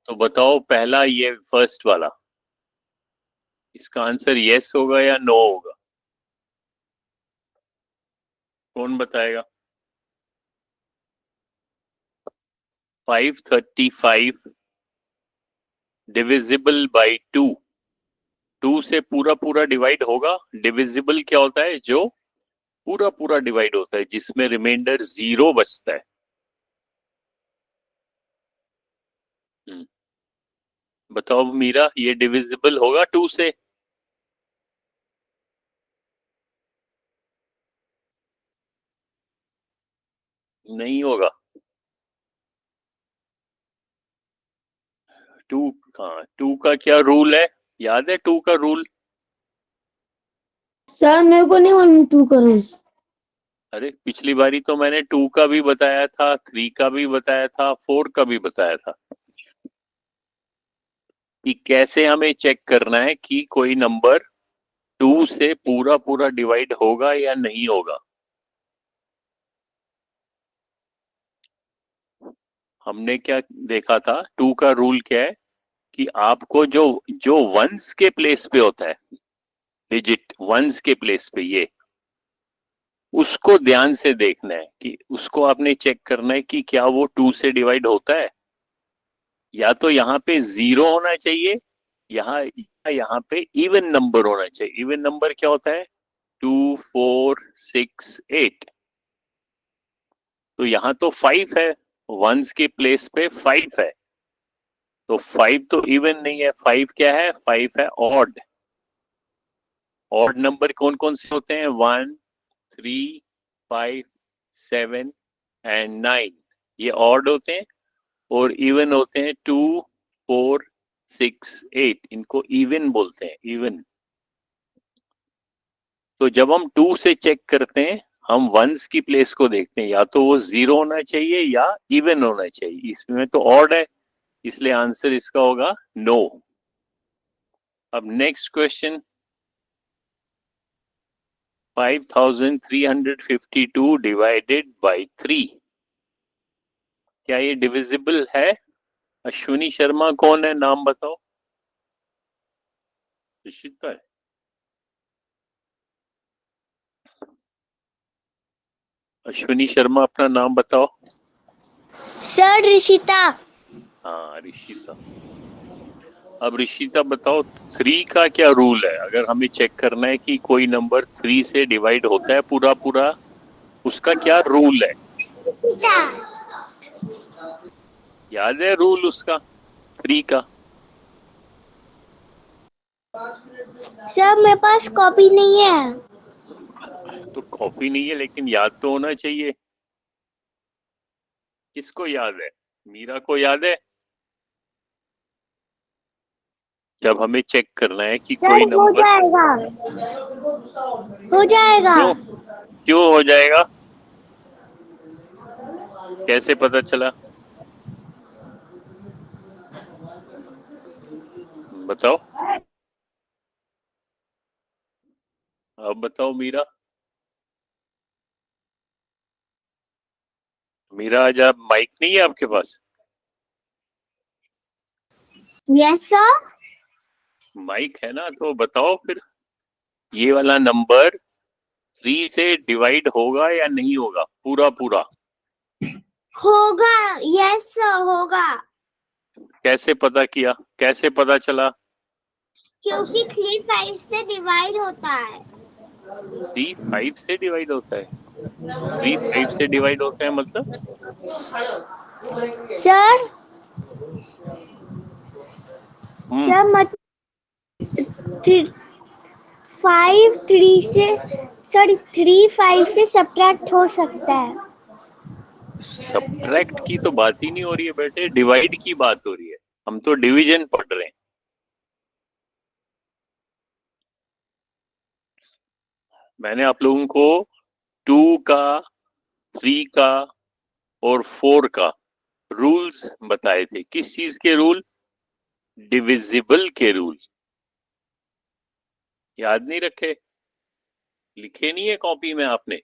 तो बताओ पहला ये फर्स्ट वाला, इसका आंसर यस होगा या नो होगा? कौन बताएगा? 535 डिविजिबल बाई 2। 2 से पूरा पूरा डिवाइड होगा। डिविजिबल क्या होता है? जो पूरा पूरा डिवाइड होता है, जिसमें रिमाइंडर 0 बचता है। बताओ मीरा, ये डिविजिबल होगा 2 से? नहीं होगा। 2, हाँ 2 का क्या रूल है? याद है 2 का रूल? सर मेरे को नहीं मालूम 2 का रूल। अरे पिछली बारी तो मैंने 2 का भी बताया था, 3 का भी बताया था, 4 का भी बताया था कि कैसे हमें चेक करना है कि कोई नंबर 2 से पूरा पूरा डिवाइड होगा या नहीं होगा। हमने क्या देखा था? 2 का रूल क्या है कि आपको जो जो वंस के प्लेस पे होता है, डिजिट वंस के प्लेस पे, ये उसको ध्यान से देखना है कि उसको आपने चेक करना है कि क्या वो 2 से डिवाइड होता है। या तो यहाँ पे 0 होना चाहिए, यहाँ पे इवन नंबर होना चाहिए। इवन नंबर क्या होता है? 2, 4, 6, 8। तो यहाँ तो 5 है, वंस के प्लेस पे 5 है, तो 5 तो इवन नहीं है। 5 क्या है? 5 है ऑड। ऑड नंबर कौन कौन से होते हैं? 1, 3, 5, 7 एंड 9, ये ऑड होते हैं। और इवन होते हैं 2, 4, 6, 8, इनको इवन बोलते हैं, इवन। तो जब हम 2 से चेक करते हैं, हम वंस की प्लेस को देखते हैं, या तो वो 0 होना चाहिए या इवन होना चाहिए। इसमें तो ऑड है, इसलिए आंसर इसका होगा नो। अब नेक्स्ट क्वेश्चन, 5352 डिवाइडेड बाई 3, क्या ये डिविजिबल है? अश्विनी शर्मा कौन है, नाम बताओ। निश्चित है? अश्विनी शर्मा, अपना नाम बताओ। सर ऋषिता। हाँ ऋषिता। अब ऋषिता बताओ, 3 का क्या रूल है? अगर हमें चेक करना है कि कोई नंबर 3 से डिवाइड होता है पूरा पूरा, उसका क्या रूल है? याद है रूल उसका 3 का? सर मेरे पास कॉपी नहीं है। तो कॉपी नहीं है, लेकिन याद तो होना चाहिए। किसको याद है? मीरा को याद है? जब हमें चेक करना है कि सर कोई हो नंबर, जाएगा, हो जाएगा। क्यों क्यों हो जाएगा? कैसे पता चला? बताओ। अब बताओ मीरा। मीरा, आज आप माइक नहीं है आपके पास? Yes sir. माइक है ना, तो बताओ फिर, ये वाला नंबर 3 से डिवाइड होगा या नहीं होगा पूरा पूरा? होगा। यस सर होगा। कैसे पता किया? कैसे पता चला? क्योंकि 3 5 से डिवाइड होता है। 3 5 से डिवाइड होता है? 3 5 से डिवाइड होता है मतलब? सर, हम्म। सर मत 5 3 से, सॉरी 3 5 से सब्ट्रैक्ट हो सकता है। सब्ट्रैक्ट की तो बात ही नहीं हो रही है बेटे, डिवाइड की बात हो रही है। हम तो डिवीजन पढ़ रहे हैं। मैंने आप लोगों को 2 का, 3 का और 4 का रूल्स बताए थे। किस चीज के रूल? डिविजिबल के रूल। याद नहीं रखे? लिखे नहीं है कॉपी में आपने?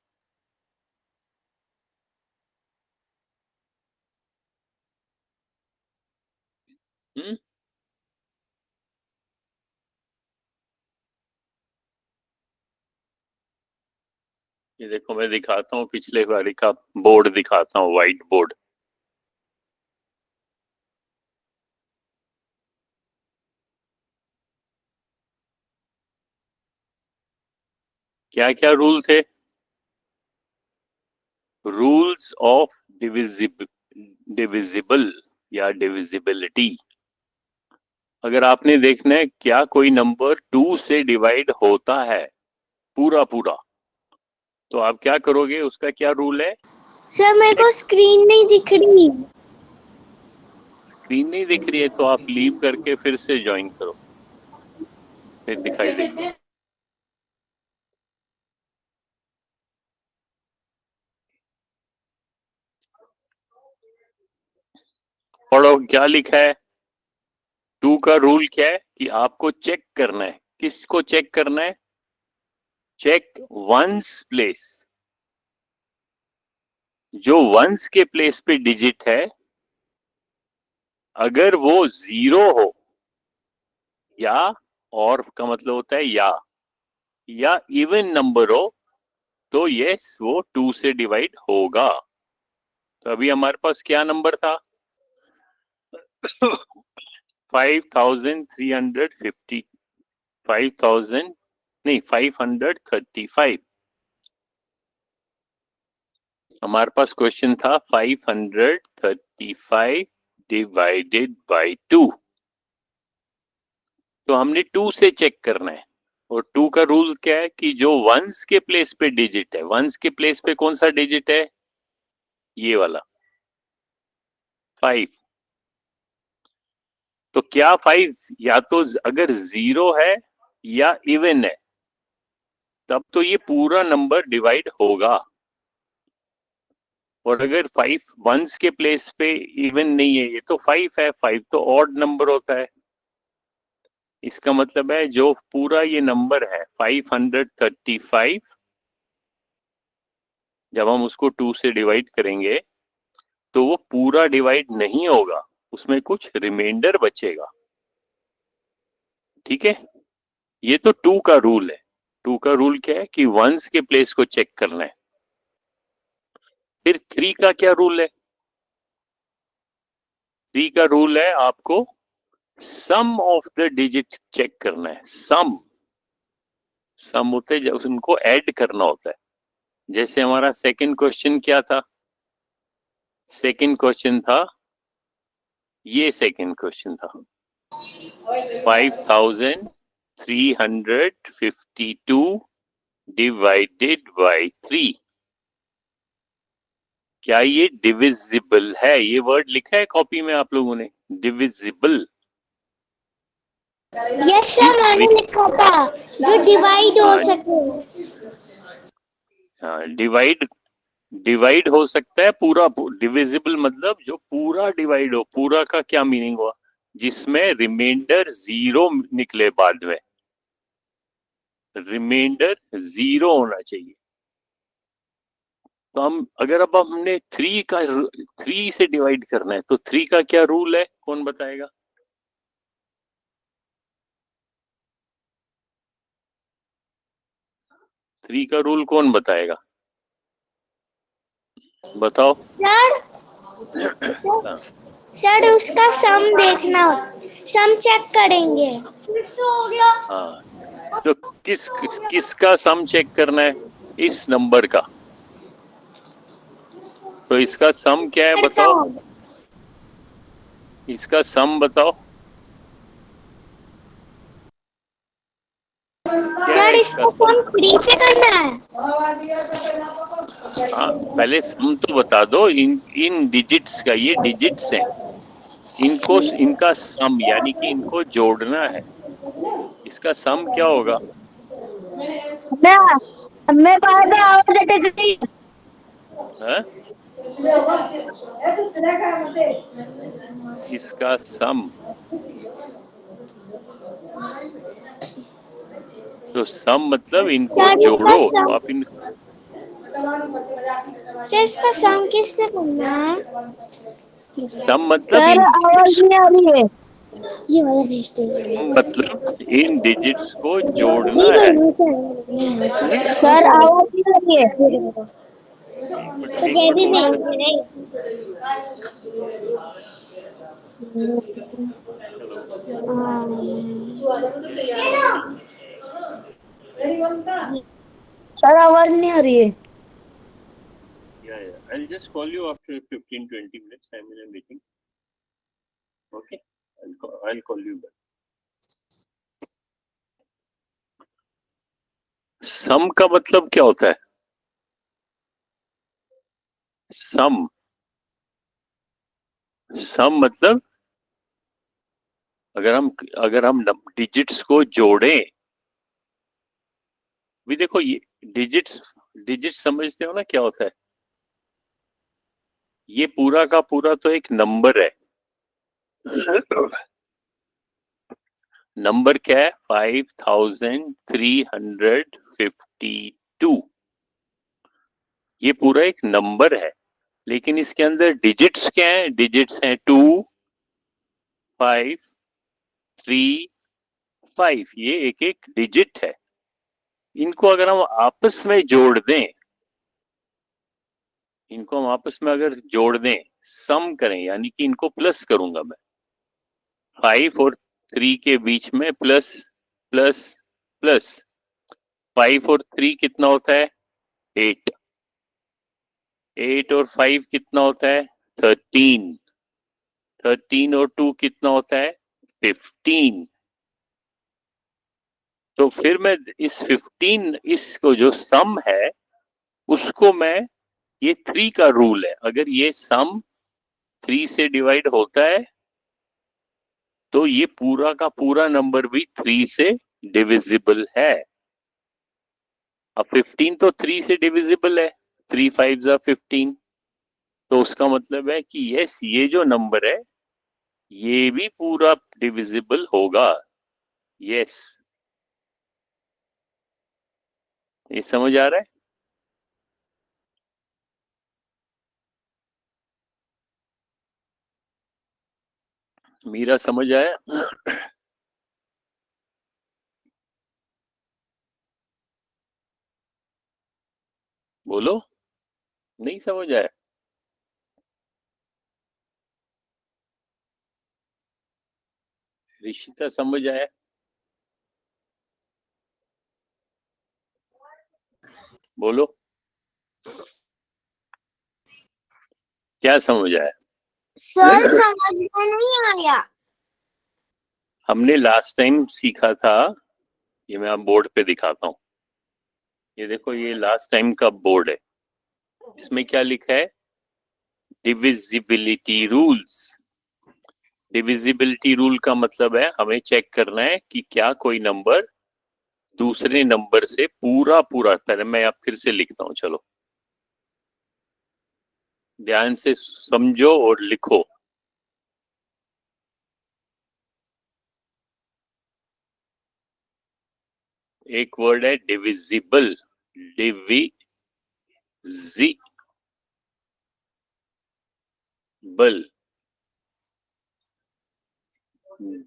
ये देखो मैं दिखाता हूँ, पिछले बारी का बोर्ड दिखाता हूँ, व्हाइट बोर्ड। क्या क्या रूल थे? रूल्स ऑफ डिविजिबल या डिविजिबिलिटी। अगर आपने देखना है क्या कोई नंबर 2 से डिवाइड होता है पूरा पूरा, तो आप क्या करोगे? उसका क्या रूल है? सर मेरे को स्क्रीन नहीं दिख रही। स्क्रीन नहीं दिख रही है तो आप लीव करके फिर से ज्वाइन करो, फिर दिखाई देगी। पढ़ो क्या लिखा है। 2 का रूल क्या है कि आपको चेक करना है। किसको चेक करना है? Check once place. जो वंस के प्लेस पे डिजिट है, अगर वो 0 हो, या और का मतलब होता है या इवन नंबर हो, तो यस वो 2 से डिवाइड होगा। तो अभी हमारे पास क्या नंबर था? 5350, 5000 नहीं 535। हमारे पास क्वेश्चन था 535 डिवाइडेड बाय 2। तो हमने 2 से चेक करना है। और 2 का रूल क्या है कि जो वंस के प्लेस पे डिजिट है, वंस के प्लेस पे कौन सा डिजिट है? ये वाला 5। तो क्या 5 या तो अगर 0 है या इवन है, तब तो ये पूरा नंबर डिवाइड होगा। और अगर 5 वंस के प्लेस पे इवन नहीं है, ये तो 5 है, 5 तो ऑड नंबर होता है। इसका मतलब है जो पूरा ये नंबर है 535, जब हम उसको 2 से डिवाइड करेंगे तो वो पूरा डिवाइड नहीं होगा, उसमें कुछ रिमाइंडर बचेगा। ठीक है, ये तो 2 का रूल है। 2 का रूल क्या है कि वंस के प्लेस को चेक करना है। फिर 3 का क्या रूल है? 3 का रूल है आपको सम ऑफ द डिजिट चेक करना है। सम होते हैं जब उनको ऐड करना होता है। जैसे हमारा सेकंड क्वेश्चन क्या था? सेकंड क्वेश्चन था, ये सेकंड क्वेश्चन था 5352 डिवाइडेड बाय 3। क्या ये डिविजिबल है? ये वर्ड लिखा है कॉपी में आप लोगों ने, डिविजिबल। यस सर मैंने लिखा था, जो डिवाइड हो सके। हाँ, डिवाइड हो सकता है पूरा। डिविजिबल मतलब जो पूरा डिवाइड हो। पूरा का क्या मीनिंग हुआ? जिसमें रिमाइंडर 0 निकले बाद में। रिमाइंडर 0 होना चाहिए। तो हम अगर अब हमने 3 से डिवाइड करना है, तो 3 का क्या रूल है? कौन बताएगा? थ्री का रूल कौन बताएगा? बताओ। सर सर उसका सम देखना, सम चेक करेंगे। हाँ, तो किसका सम चेक करना है? इस नंबर का। तो इसका सम क्या है बताओ? इसका सम बताओ क्या सर है इसका इसका सम? सम 3 से करना है। हाँ, पहले सम तो बता दो। इन डिजिट्स का, ये डिजिट्स हैं, इनको इनका सम यानी कि इनको जोड़ना है। इसका सम क्या होगा? मैं बाहर से आवाज अटक गई। है? इसका सम, तो सम मतलब इनको सर इसका जोड़ो। तो सम, आप इन सर इसका सम किससे करना है? सम मतलब सर इन आवाज डिजिट्स। नहीं आ रही है। ये वाला भेज दो। मतलब इन डिजिट्स को जोड़ना है। सर आवाज नहीं आ रही है। एक मिनट होल्ड करो। हेलो। सर आवाज नहीं आ रही है। Yeah. I'll just call you after 15-20 minutes. I'm in a meeting. Okay. I'll call you back. सम का मतलब क्या होता है? सम मतलब अगर हम डिजिट्स को जोड़ें, भी देखो ये डिजिट्स समझते हो ना क्या होता है? ये पूरा का पूरा तो एक नंबर है। नंबर क्या है? 5352। ये पूरा एक नंबर है, लेकिन इसके अंदर डिजिट्स क्या है? डिजिट्स हैं 2, 5, 3, 5। ये एक एक डिजिट है। इनको अगर हम आपस में जोड़ दें, अगर जोड़ दें, सम करें, यानी कि इनको प्लस करूंगा मैं। 5 और 3 के बीच में प्लस प्लस प्लस। 5 और 3 कितना होता है? 8। 8 और 5 कितना होता है? 13। 13 और 2 कितना होता है? 15। तो फिर मैं इस 15, इसको जो सम है उसको मैं, ये 3 का रूल है, अगर ये सम 3 से डिवाइड होता है तो ये पूरा का पूरा नंबर भी 3 से डिविजिबल है। अब 15 तो 3 से डिविजिबल है, 3 5 15। तो उसका मतलब है कि यस, ये जो नंबर है ये भी पूरा डिविजिबल होगा। यस, ये समझ आ रहा है? मीरा समझ आया? बोलो, नहीं समझ आया? ऋषिता समझ आया? बोलो, क्या समझ आया? सर समझ में नहीं आया। हमने लास्ट टाइम सीखा था, ये मैं आप बोर्ड पे दिखाता हूँ। ये देखो, ये लास्ट टाइम का बोर्ड है। इसमें क्या लिखा है? Divisibility rules. डिविजिबिलिटी रूल का मतलब है हमें चेक करना है कि क्या कोई नंबर दूसरे नंबर से पूरा पूरा, पहले मैं आप फिर से लिखता हूं, चलो ध्यान से समझो और लिखो। एक वर्ड है डिविजिबल, डिविजिबल,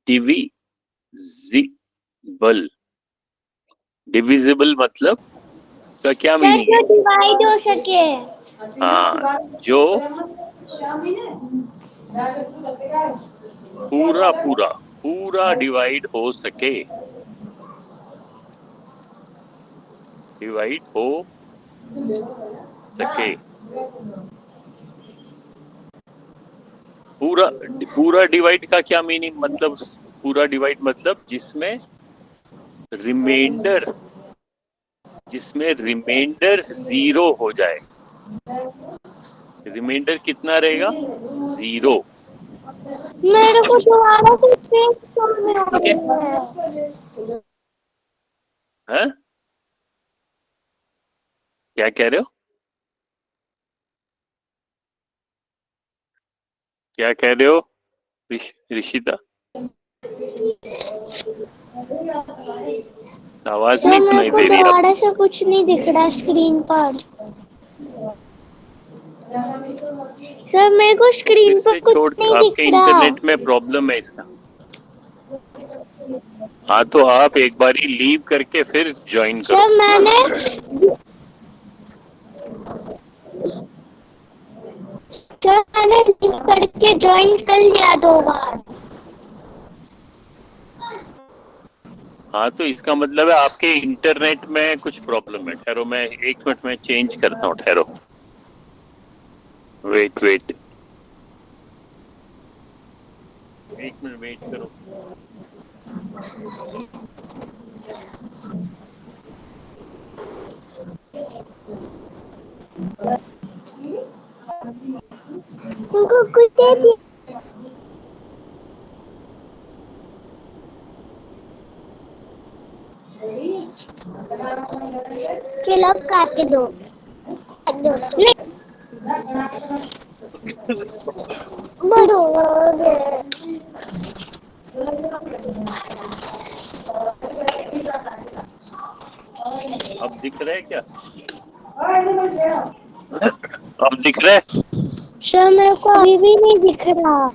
डिविजिबल। डिविजिबल मतलब का क्या सर मीनिंग जो है? डिवाइड हो सके। हाँ, जो पूरा पूरा पूरा डिवाइड हो सके, डिवाइड हो सके। पूरा पूरा डिवाइड का क्या मीनिंग? मतलब पूरा डिवाइड मतलब जिसमें रिमाइंडर 0 हो जाए। रिमाइंडर कितना रहेगा? 0। मेरे को दोबारा से सेम समझ में आ ठीक है? रही है। हाँ, क्या कह रहे हो? क्या कह रहे हो ऋषिता? आवाज सर नहीं मेरे सुनाई को दे रही आप? दोबारा से कुछ नहीं दिख रहा स्क्रीन पर। सर मेरे को फिर स्क्रीन पर से कुछ छोड़, नहीं आपके दिख रहा। इंटरनेट में प्रॉब्लम है इसका। हाँ तो आप एक बारी लीव करके फिर ज्वाइन करो। सर मैंने लीव करके ज्वाइन कर लिया 2 बार। हाँ तो इसका मतलब है आपके इंटरनेट में कुछ प्रॉब्लम है। ठहरो, मैं 1 मिनट में चेंज करता हूँ। ठहरो, वेट वेट, 1 मिनट वेट करो। उनको कुछ दे दी। चलो अब काट दो। नहीं बोलो। अब दिख रहा है क्या? अब दिख रहा है? सर मेरे को अभी भी नहीं दिख रहा।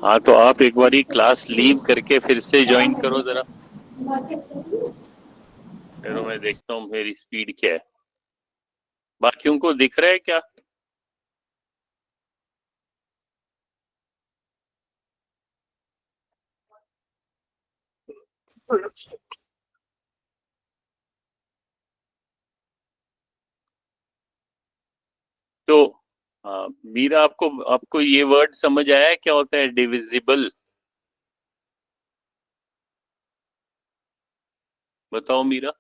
हाँ तो आप एक बारी क्लास लीव करके फिर से ज्वाइन करो जरा। फिर मैं देखता हूँ मेरी स्पीड क्या है। बाकियों को दिख रहा है क्या? तो मीरा, आपको आपको ये वर्ड समझ आया क्या होता है डिविजिबल? बताओ मीरा।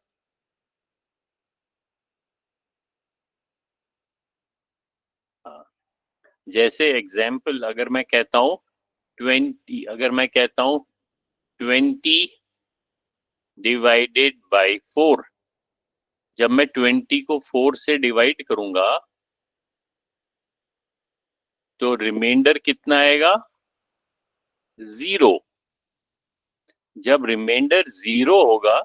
हाँ, जैसे एग्जाम्पल अगर मैं कहता हूँ 20, अगर मैं कहता हूँ 20 डिवाइडेड बाई 4, जब मैं 20 को 4 से डिवाइड करूंगा तो रिमाइंडर कितना आएगा? 0। जब रिमाइंडर 0 होगा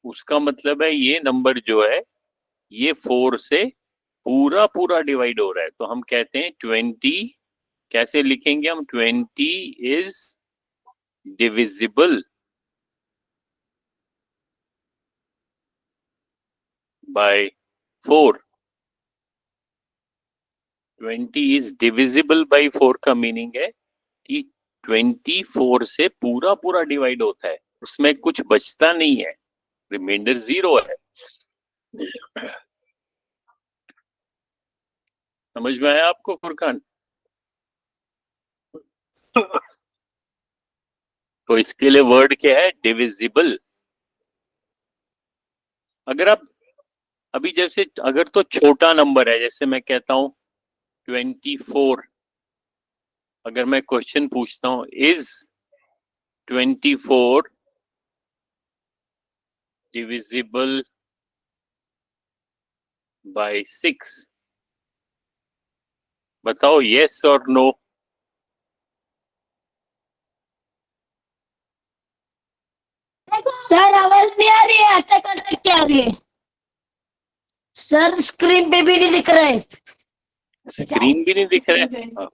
उसका मतलब है ये नंबर जो है ये 4 से पूरा पूरा डिवाइड हो रहा है। तो हम कहते हैं 20, कैसे लिखेंगे हम? 20 is divisible by 4। 20 is divisible by 4 का मीनिंग है कि 24 से पूरा पूरा डिवाइड होता है, उसमें कुछ बचता नहीं है, रिमाइंडर 0 है। समझ में आया आपको फुरकान? तो इसके लिए वर्ड क्या है? डिविजिबल। अगर आप अभी जैसे अगर तो छोटा नंबर है, जैसे मैं कहता हूं 24, अगर मैं क्वेश्चन पूछता हूं इज 24 डिविजिबल बाय 6, बताओ यस और नो। सर आवाज नहीं आ रही है, अटक अटक के आ रही है। सर स्क्रीन पे भी नहीं दिख रहा है। स्क्रीन भी नहीं दिख रहा है? हाँ,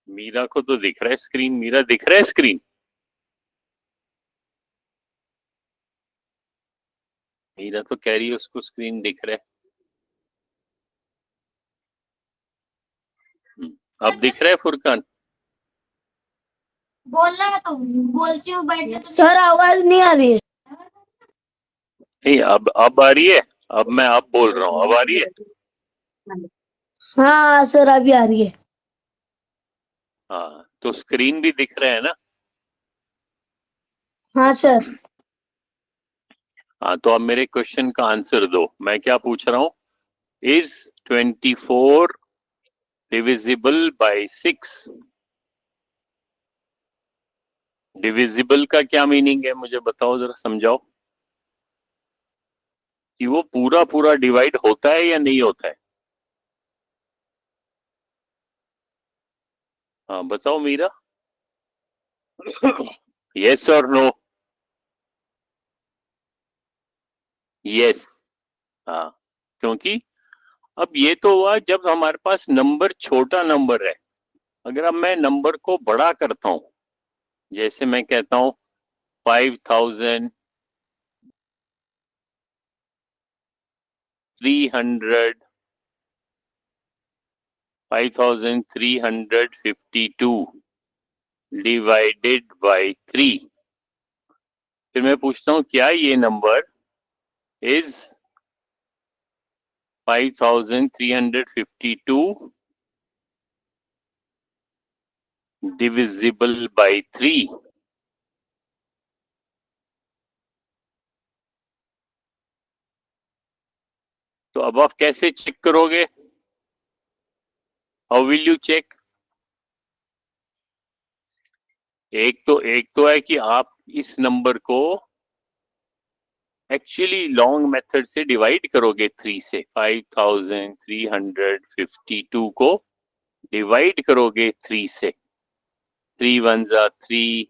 मीरा को तो दिख रहा है स्क्रीन। मीरा, दिख रहा है स्क्रीन? मीरा तो कह रही है उसको स्क्रीन दिख रहा है। अब दिख रहा है फुरकान? बोलना है तो बोलती हूँ, बैठ। सर आवाज नहीं आ रही है। नहीं, अब आ रही है। अब मैं अब बोल रहा हूँ, अब आ रही है। हाँ सर अभी आ रही है। हाँ तो स्क्रीन भी दिख रहा है ना? हाँ सर। हाँ तो अब मेरे क्वेश्चन का आंसर दो। मैं क्या पूछ रहा हूँ? Is 24 divisible by 6? डिविजिबल का क्या मीनिंग है मुझे बताओ, जरा समझाओ कि वो पूरा पूरा डिवाइड होता है या नहीं होता है। हाँ बताओ मीरा। यस और नो? यस। हाँ, क्योंकि अब ये तो हुआ जब हमारे पास नंबर छोटा नंबर है। अगर अब मैं नंबर को बड़ा करता हूं, जैसे मैं कहता हूं 5352 डिवाइडेड बाय 3। फिर मैं पूछता हूं क्या ये नंबर इज 5352 डिविजिबल बाय 3। तो अब आप कैसे चेक करोगे? How will you check? एक तो है कि आप इस नंबर को एक्चुअली लॉन्ग मेथड से डिवाइड करोगे 3 से। 5352 को डिवाइड करोगे 3 से। 3 वन जा 3,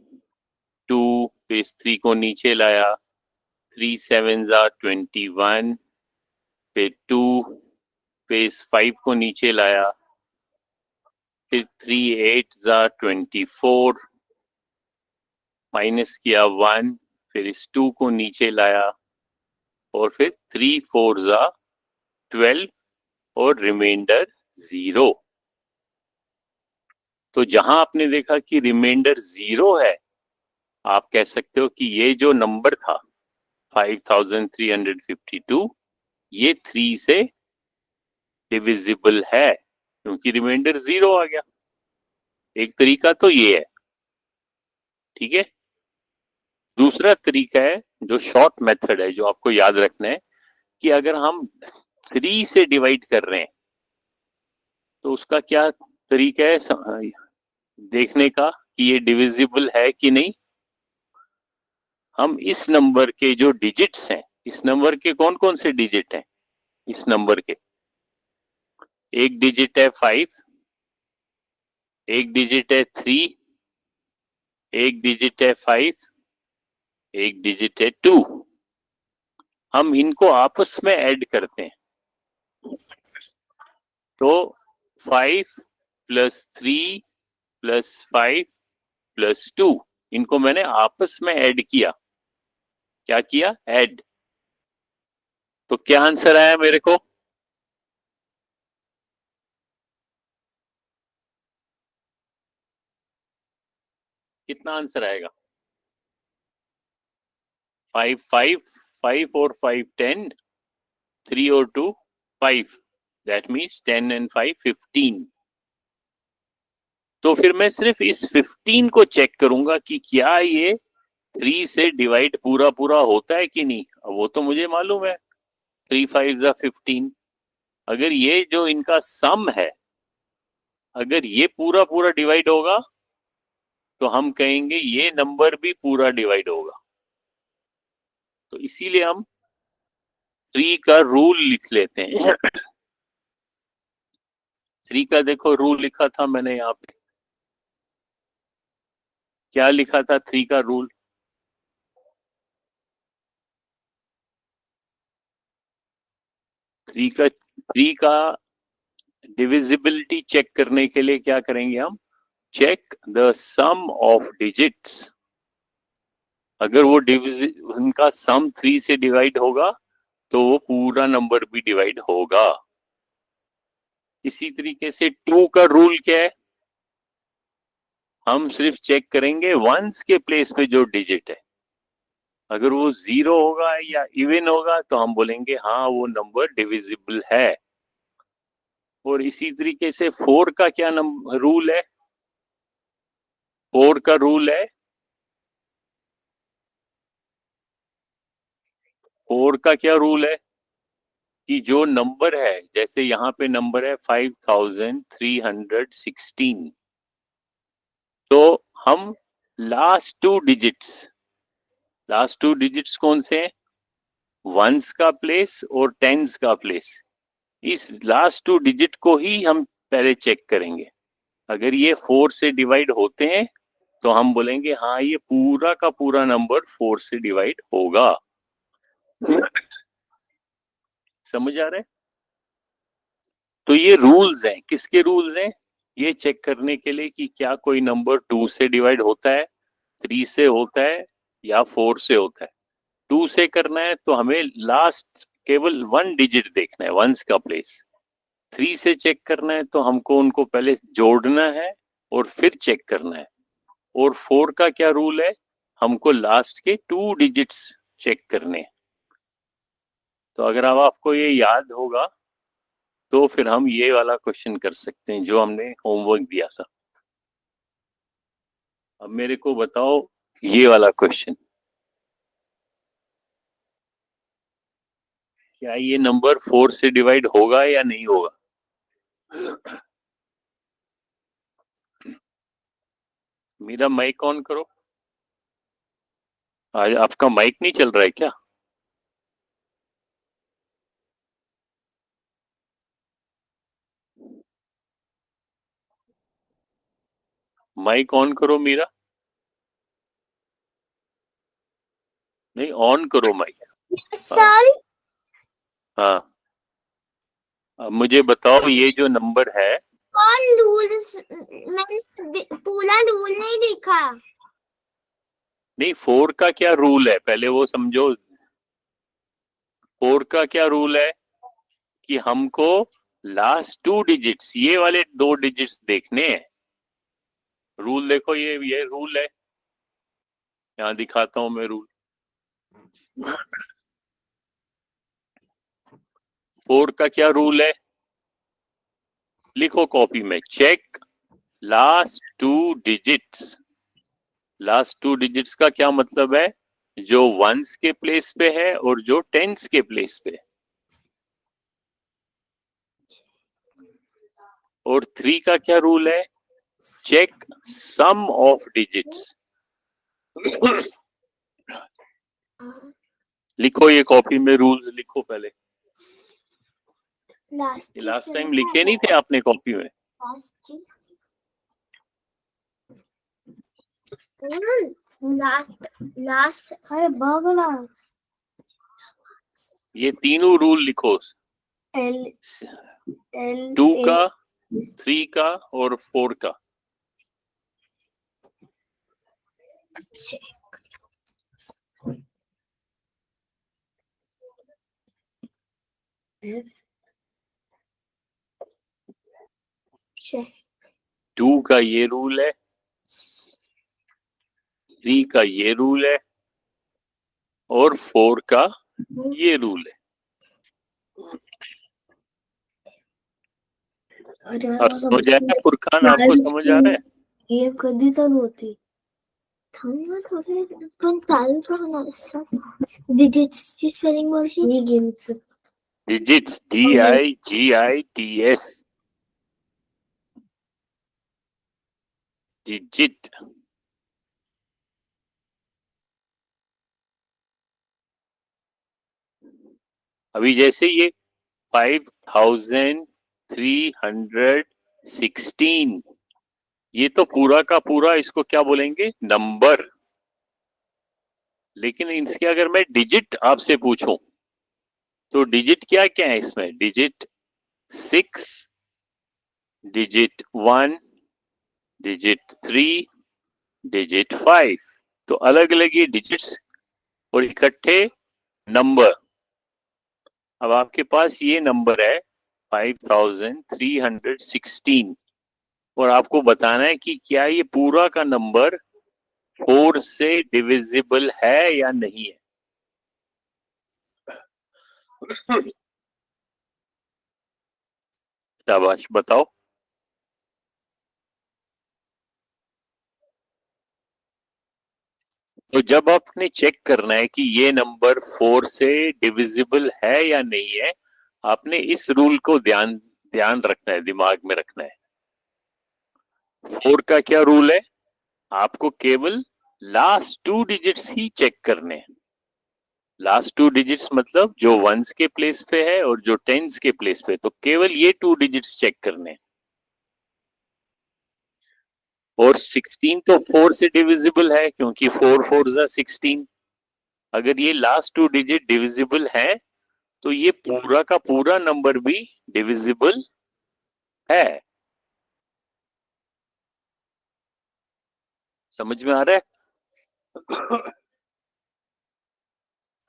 2, फिर इस 3 को नीचे लाया, 3 सेवन जा 21, फिर 2, फिर इस 5 को नीचे लाया, फिर 3 8 जा 24, माइनस किया 1, फिर इस 2 को नीचे लाया, और फिर 3 4 जा 12 और रिमाइंडर 0। तो जहां आपने देखा कि रिमाइंडर 0 है, आप कह सकते हो कि ये जो नंबर था 5352 ये 3 से डिविजिबल है, क्योंकि रिमाइंडर 0 आ गया। एक तरीका तो ये है, ठीक है। दूसरा तरीका है जो शॉर्ट मेथड है, जो आपको याद रखना है कि अगर हम 3 से डिवाइड कर रहे हैं तो उसका क्या तरीका है देखने का कि ये डिविजिबल है कि नहीं। हम इस नंबर के जो डिजिट्स हैं, इस नंबर के कौन कौन से डिजिट हैं, इस नंबर के एक डिजिट है 5, एक डिजिट है 3, एक डिजिट है 5, एक डिजिट है 2। हम इनको आपस में ऐड करते हैं, तो 5 प्लस 3 प्लस 5 प्लस 2, इनको मैंने आपस में ऐड किया। क्या किया? ऐड। तो क्या आंसर आया मेरे को? कितना आंसर आएगा? 5 5 5 और 5 10, 3 और 2 5, दैट मीन्स 10 एंड 5 15। तो फिर मैं सिर्फ इस 15 को चेक करूंगा कि क्या ये 3 से डिवाइड पूरा पूरा होता है कि नहीं। वो तो मुझे मालूम है 3 5 जा 15। अगर ये जो इनका सम है, अगर ये पूरा पूरा डिवाइड होगा तो हम कहेंगे ये नंबर भी पूरा डिवाइड होगा। तो इसीलिए हम 3 का रूल लिख लेते हैं। 3 का देखो रूल लिखा था मैंने यहाँ पे, क्या लिखा था 3 का रूल? थ्री का डिविजिबिलिटी चेक करने के लिए क्या करेंगे हम? Check the sum of digits. अगर वो उनका सम 3 से डिवाइड होगा तो वो पूरा नंबर भी डिवाइड होगा। इसी तरीके से 2 का रूल क्या है? हम सिर्फ चेक करेंगे वंस के प्लेस पे जो डिजिट है, अगर वो 0 होगा या इवन होगा तो हम बोलेंगे हाँ वो नंबर डिविजिबल है। और इसी तरीके से 4 का क्या रूल है? 4 का रूल है, 4 का क्या रूल है कि जो नंबर है, जैसे यहाँ पे नंबर है 5316, तो हम लास्ट टू डिजिट्स कौन से हैं? वंस का प्लेस और टेंस का प्लेस। इस लास्ट टू डिजिट को ही हम पहले चेक करेंगे। अगर ये 4 से डिवाइड होते हैं तो हम बोलेंगे हाँ ये पूरा का पूरा नंबर 4 से डिवाइड होगा। समझ आ रहा है? तो ये रूल्स हैं, किसके रूल्स हैं? ये चेक करने के लिए कि क्या कोई नंबर 2 से डिवाइड होता है, 3 से होता है या 4 से होता है। 2 से करना है तो हमें लास्ट केवल 1 डिजिट देखना है, वंस का प्लेस। 3 से चेक करना है तो हमको उनको पहले जोड़ना है और फिर चेक करना है। और 4 का क्या रूल है? हमको लास्ट के 2 डिजिट्स चेक करने हैं। तो अगर अब आपको ये याद होगा तो फिर हम ये वाला क्वेश्चन कर सकते हैं जो हमने होमवर्क दिया था। अब मेरे को बताओ ये वाला क्वेश्चन, क्या ये नंबर 4 से डिवाइड होगा या नहीं होगा? मेरा माइक ऑन करो। आज आपका माइक नहीं चल रहा है क्या? माइक ऑन करो मेरा। नहीं, ऑन करो माइक। सर हाँ, अब मुझे बताओ ये जो नंबर है, कौन रूल्स, मैंने पूरा रूल नहीं देखा। नहीं 4 का क्या रूल है पहले वो समझो। 4 का क्या रूल है कि हमको लास्ट 2 डिजिट्स, ये वाले 2 डिजिट्स देखने हैं। रूल देखो, ये रूल है, यहाँ दिखाता हूं मैं रूल। 4 का क्या रूल है? लिखो कॉपी में, check last 2 digits. Last 2 digits का क्या मतलब है? जो वंस के प्लेस पे है और जो टेंस के प्लेस पे है। और 3 का क्या रूल है? Check sum of digits. लिखो ये कॉपी में रूल्स लिखो पहले। लास्ट टाइम लिखे नहीं थे आपने कॉपी में? लास्ट अरे बगला ये तीनों रूल लिखो, एल 2 का, 3 का और 4 का। check 2 का ये रूल है, 3 का ये रूल है और 4 का ये रूल है। अब समझ आया फुरकान, आपको समझ आ रहा है? ये कधी तर होती पण चालू करू ना डिजिट्सची स्पेलिंग वर्षी ही गेमच डिजिट्स, DIGITS, डिजिट। अभी जैसे ये 5316, ये तो पूरा का पूरा, इसको क्या बोलेंगे? नंबर। लेकिन इसके अगर मैं डिजिट आपसे पूछूं तो डिजिट क्या क्या है इसमें? Digit 6, digit 1, digit 3, digit 5। तो अलग अलग ये डिजिट्स और इकट्ठे नंबर। अब आपके पास ये नंबर है 5316 और आपको बताना है कि क्या ये पूरा का नंबर 4 से डिविजिबल है या नहीं है। शाबाश, बताओ। तो जब आपने चेक करना है कि ये नंबर 4 से डिविजिबल है या नहीं है, आपने इस रूल को ध्यान ध्यान रखना है, दिमाग में रखना है। 4 का क्या रूल है? आपको केवल लास्ट 2 डिजिट्स ही चेक करने हैं। लास्ट 2 डिजिट्स मतलब जो वंस के प्लेस पे है और जो टेंस के प्लेस पे, तो केवल ये 2 डिजिट्स चेक करने हैं। और 16 तो 4 से डिविजिबल है क्योंकि 4 4 जा 16। अगर ये लास्ट 2 डिजिट डिविजिबल है तो ये पूरा का पूरा नंबर भी डिविजिबल है। समझ में आ रहा है?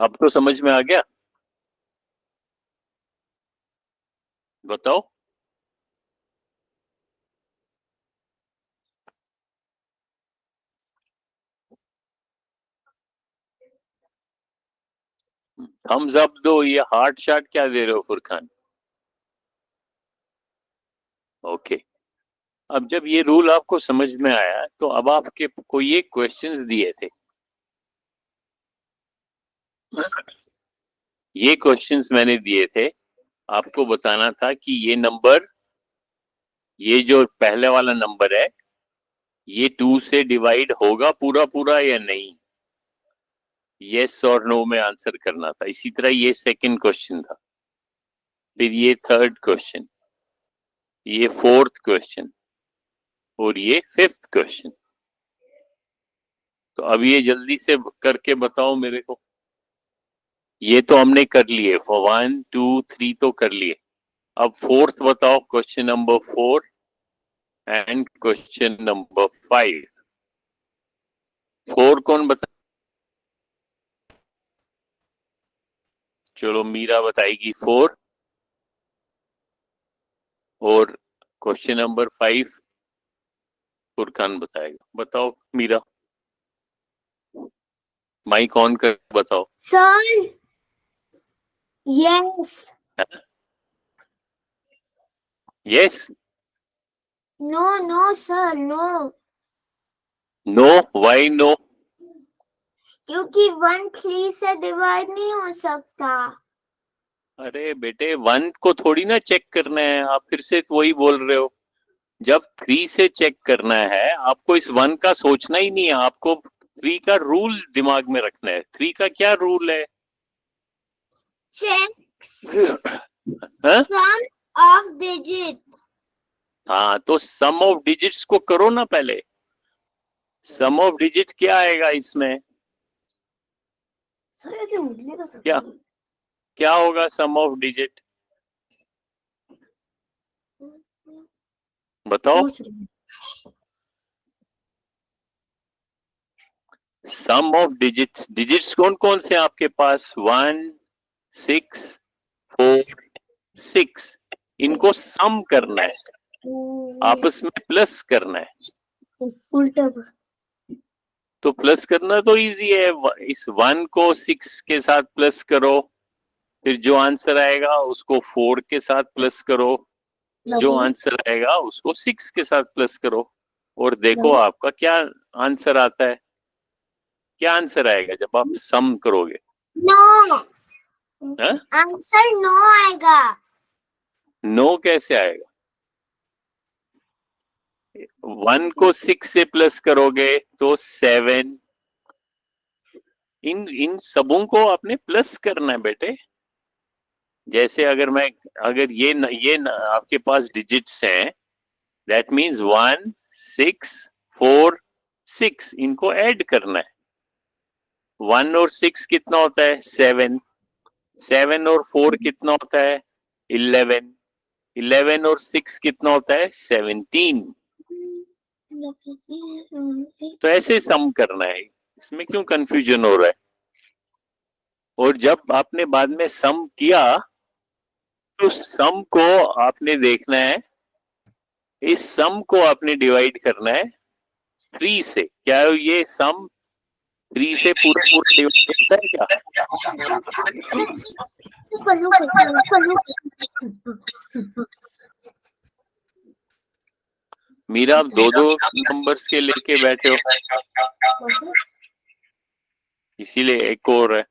अब तो समझ में आ गया। बताओ। थम्स अप दो, ये हार्ट शार्ट क्या दे रहे हो फुरकान? ओके। अब जब ये रूल आपको समझ में आया तो अब आपके को ये क्वेश्चंस दिए थे, ये क्वेश्चंस मैंने दिए थे, आपको बताना था कि ये नंबर, ये जो पहले वाला नंबर है, ये 2 से डिवाइड होगा पूरा पूरा या नहीं, यस और नो में आंसर करना था। इसी तरह ये सेकंड क्वेश्चन था, फिर ये थर्ड क्वेश्चन, ये फोर्थ क्वेश्चन और ये फिफ्थ क्वेश्चन। तो अब ये जल्दी से करके बताओ मेरे को। ये तो हमने कर लिए, 1 2 3 तो कर लिए। अब फोर्थ बताओ, question number 4 and question number 5। 4 कौन बता? चलो मीरा बताएगी 4, और क्वेश्चन नंबर 5 फुरकान बताएगा। बताओ मीरा, माइक ऑन कर बताओ। Sir yes. Yes, no no sir no, no, why no? क्योंकि 1 3 से डिवाइड नहीं हो सकता। अरे बेटे, 1 को थोड़ी ना चेक करना है, आप फिर से वही बोल रहे हो। जब 3 से चेक करना है, आपको इस 1 का सोचना ही नहीं है, आपको 3 का रूल दिमाग में रखना है। 3 का क्या रूल है? चेक हाँ? सम ऑफ डिजिट। हाँ, तो सम ऑफ डिजिट्स को करो ना पहले। सम ऑफ डिजिट क्या आएगा इसमें? क्या क्या होगा सम ऑफ डिजिट? बताओ। सम ऑफ डिजिट्स, डिजिट्स कौन कौन से आपके पास? 1 6 4 6, इनको सम करना है, आपस में प्लस करना है। उल्टा। तो प्लस करना तो इजी है, इस 1 को 6 के साथ प्लस करो, फिर जो आंसर आएगा उसको 4 के साथ प्लस करो, जो आंसर आएगा उसको 6 के साथ प्लस करो, और देखो आपका क्या आंसर आता है। क्या आंसर आएगा जब आप सम करोगे? नो, हाँ? आंसर नो आएगा। नो कैसे आएगा? 1 को 6 से प्लस करोगे तो 7। इन इन सबों को आपने प्लस करना है बेटे। जैसे अगर आपके पास डिजिट्स हैं, दैट मीन्स 1 6 4 6, इनको ऐड करना है। 1 और 6 कितना होता है? 7। 7 और 4 कितना होता है? 11। 11 और 6 कितना होता है? 17। तो ऐसे सम करना है, इसमें क्यों कंफ्यूजन हो रहा है? और जब आपने बाद में सम किया, तो सम को आपने देखना है, इस सम को आपने डिवाइड करना है 3 से। क्या ये सम 3 से पूरा पूरा डिवाइड होता है क्या? मीरा, आप दो दो नंबर्स के लेके बैठे हो, इसीलिए एक और है।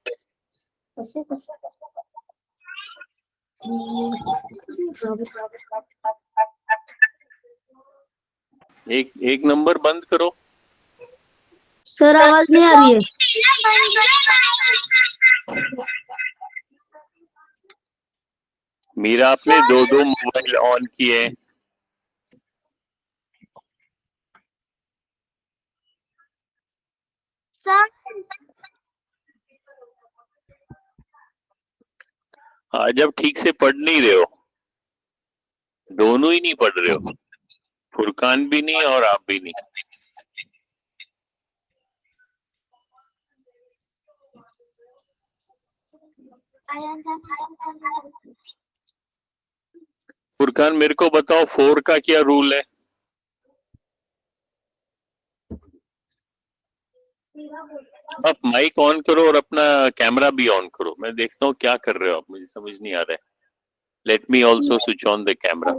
एक एक नंबर बंद करो। सर आवाज नहीं आ रही है। मीरा, आपने दो दो मोबाइल ऑन किए। आज आप ठीक से पढ़ नहीं रहे हो। दोनों ही नहीं पढ़ रहे हो, फुरकान भी नहीं और आप भी नहीं। फुरकान मेरे को बताओ 4 का क्या रूल है? आप माइक ऑन करो और अपना कैमरा भी ऑन करो, मैं देखता हूँ क्या कर रहे हो आप, मुझे समझ नहीं आ रहा है। Let me also switch on the camera.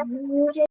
मुझे